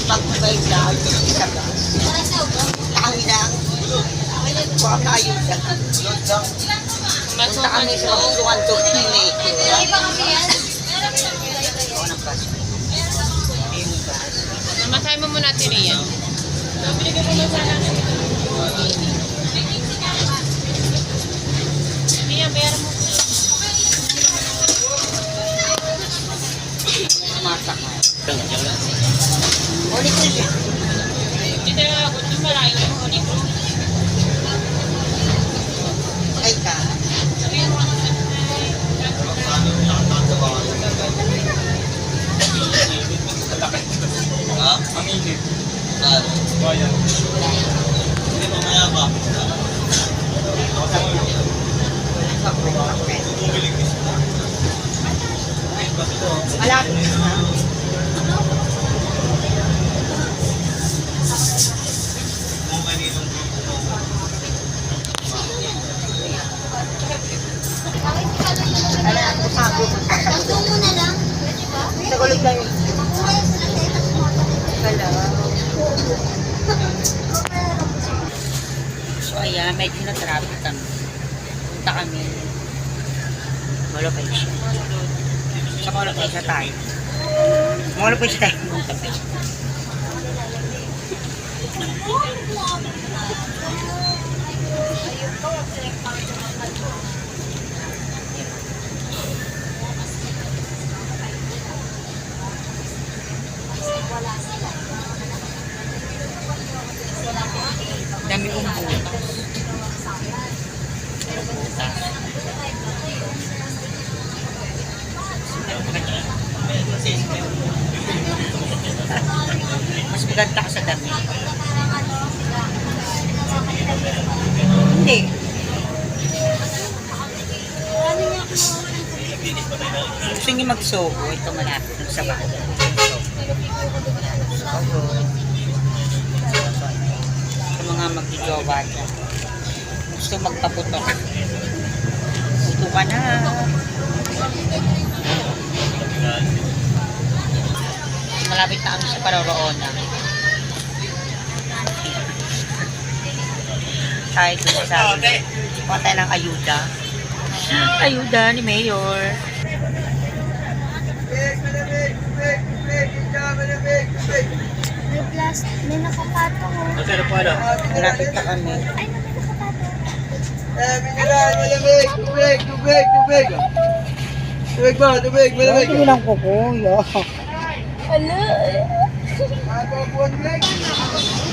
magbay siya, isa ba? Kami na. Baka tayo siya. Punta kami sa Sukan to Pinay. Masahe mo muna natin riyan. Riyan, bayaran mo. Masakay. Ulit na siya. Dito yung malayo yung huli ko. Ay ka. Ha? Ang init. Bayan. Hindi mamaya pa. Malapit na. Tatlong mo na lang. Tagalog lang yun. So ayan, medyo na-traffic kami. Punta kami. Molo pa siya. Sa molo pa siya tayo. Molo pa siya tayo. Punta pa siya. Dami kong butas. Mas maganda ka sa dami. Hindi. Gusto niyo mag-sogo, ito malapit sa bahay. Sogo. Sa mga magjojowa dyan. Gusto magpaputok. Puto ka na. Malapit na kami sa Paroroona. Tayo doon sa amin. Kuha tayo ng ayuda. Ayuda ni Mayor. May glass. May nakapatong oh. Malapit na kami. Ay, may nakapatong. Hindi lang po po. Ala.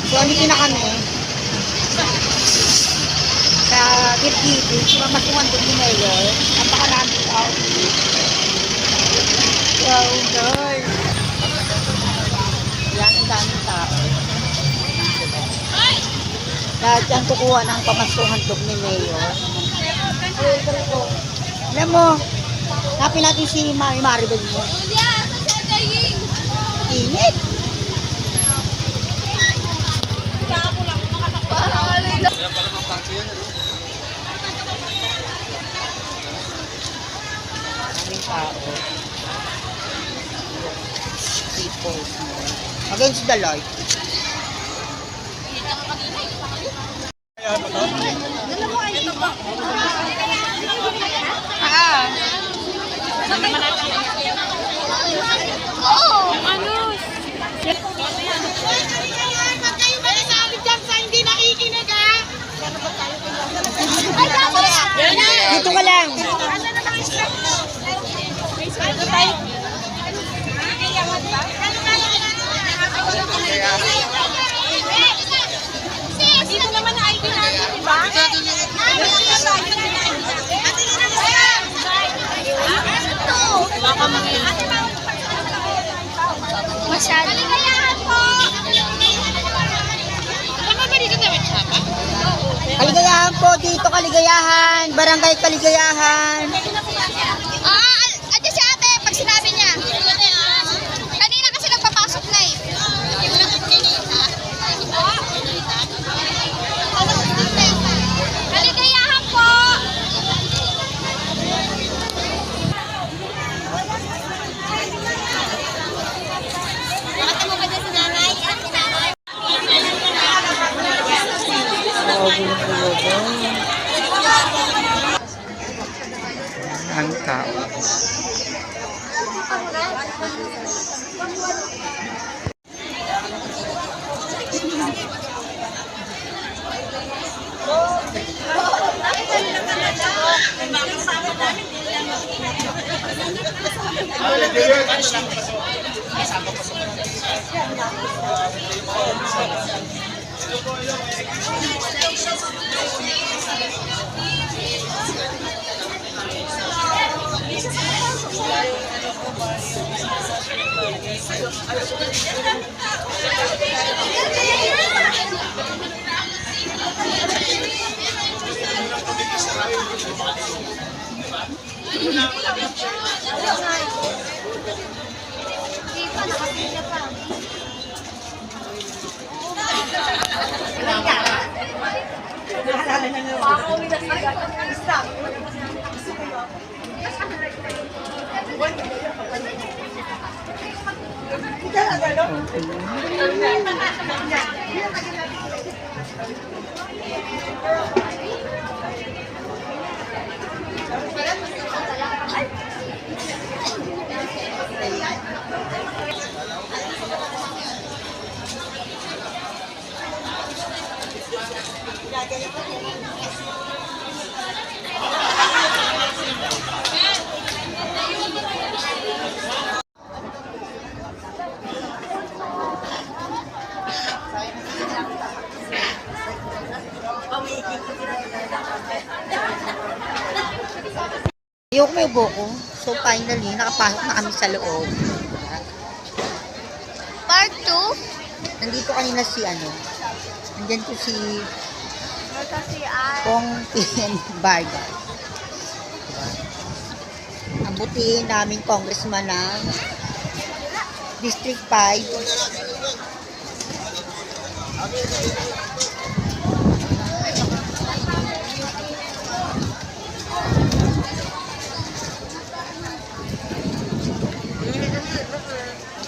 So, andito na kami. Sa Kirkiti, masukan doon ni Mayor. Napakaraming tao. Wow, guys. Yan, ang daming tao. Lahat yan kukuha ng pamasukan doon ni Mayor. Alam mo, napin natin si Maribel mo. Init. Maraming tao. People. Against the light. Dito ka lang. Dito naman na ID natin, di ba? Masyado. Kaligayahan po! Tama ba dito sa Wetsama? Kaligayahan po dito, Kaligayahan. Barangay Kaligayahan. Ate si ate, pag sinabi niya. Kanina kasi nagpapasok na eh. Kaligayahan po! Nakita mo ba dyan si nanay? Ayoko may buko. So finally, nakapasok na kami sa loob. Part 2? Nandito kanina si ano. Nandyan po si Kasi ay... Pong PN Varga. Ang butihin naming congressman ng District 5.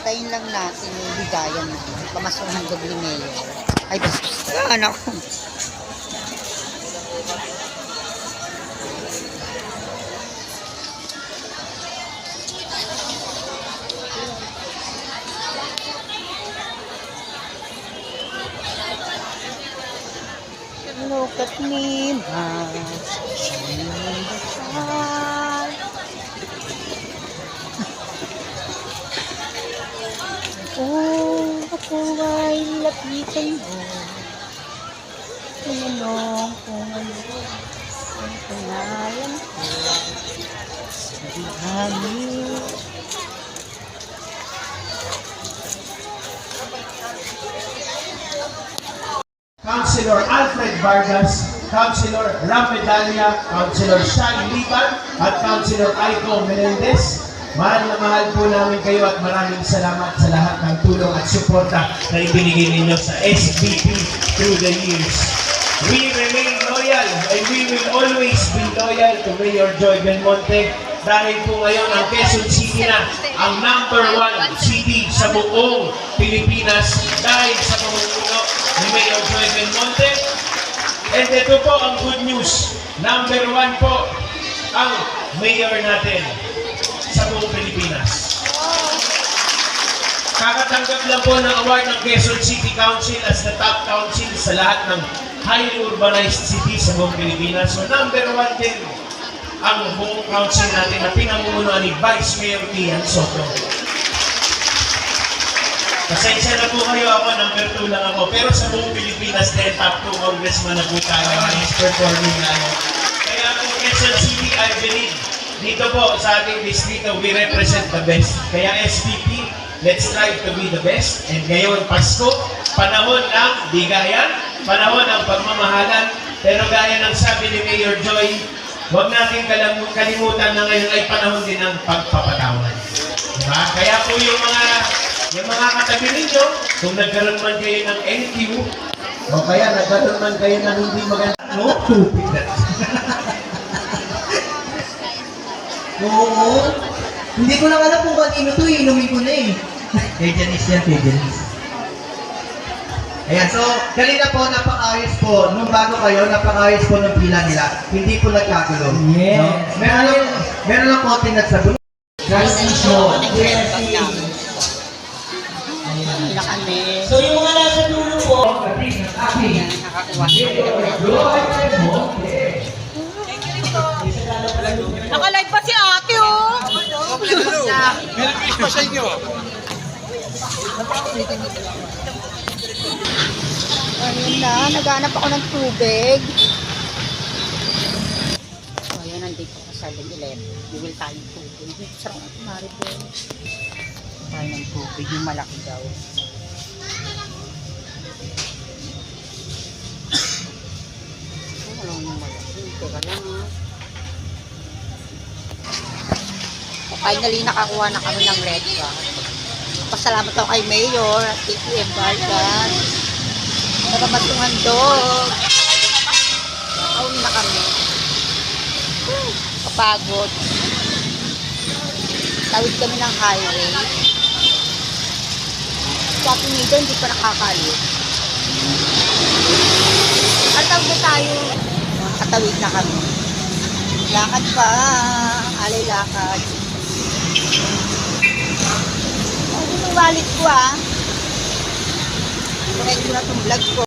Hintayin lang natin yung bigayan na pamasuhan doble mayor. Ay, bastos ka, anak ko. Look at me now, shining in the sun. Oh, ako ay lapitan mo. Tinanong kung ano ang pangalan ko. Sabi Councilor Alfred Vargas, Councilor Ram Medalla, Councilor Shai Liban, at Councilor Aiko Melendez. Mahal na mahal po namin kayo at maraming salamat sa lahat ng tulong at suporta na ibinigay ninyo sa SBP through the years. We remain loyal and we will always be loyal to Mayor Joy Belmonte dahil po ngayon ang Quezon City na ang #1 city sa buong Pilipinas dahil sa pamumuno ni Mayor Joy Belmonte. And ito po ang good news. #1 po ang mayor natin sa buong Pilipinas. Kakatanggap lang po ng award ng Quezon City Council as the top council sa lahat ng highly urbanized cities sa buong Pilipinas. So #1 din ang buong council natin na pinamumunuan ni Vice Mayor Ian Soto. Pasensya na po kayo, ako #2 lang ako. Pero sa buong Pilipinas din, top 2 congressman na po tayo ang is performing na. Kaya po Quezon City, I believe, dito po sa ating distrito, we represent the best. Kaya SPP, let's strive to be the best. And ngayon, Pasko, panahon ng bigayan, panahon ng pagmamahalan. Pero gaya ng sabi ni Mayor Joy, huwag natin kalimutan na ngayon ay panahon din ng pagpapatawad. Diba? Kaya po yung mga katabi ninyo, kung nagkaroon man kayo ng NQ, o kaya nagkaroon man kayo ng hindi maganda, no, stupid that. Oo. Hindi ko lang alam kung kanino to, inumin ko na eh. Kay Janice yan, kay Janice. Ayan, so, kanina po, napaka-ayos po. Nung bago kayo, napaka-ayos po ng pila nila. Hindi po nagkagulo. Yes. No? Meron lang konti nagsagulo. Transition. Nag-breakfast namin. Wala kami. So yung mga nasa dulo po, Ayan, nakakuha kami ng bread. Naka-live pa si ate, oh! Ayun na, naghanap ako ng tubig. So, ayan, nandito ko sa 7-Eleven. Bibili tayo ng tubig. Sarap na kumari po. Tayo ng tubig, yung malaki daw. Oh, wala nang malaki. Teka lang, ha. So, finally, nakakuha na kami ng red one. Pasalamat ako kay Mayor at TTM Vargas. Nakabatungan dog. Nakauwi na kami. Kapagod. Tawid kami ng highway. Shopping nito, hindi pa nakakalit. At tawid na tayo. Katawid na kami. Lakad pa. Alay lakad. Ano yung wallet ko, ah? Correct ko na itong vlog ko.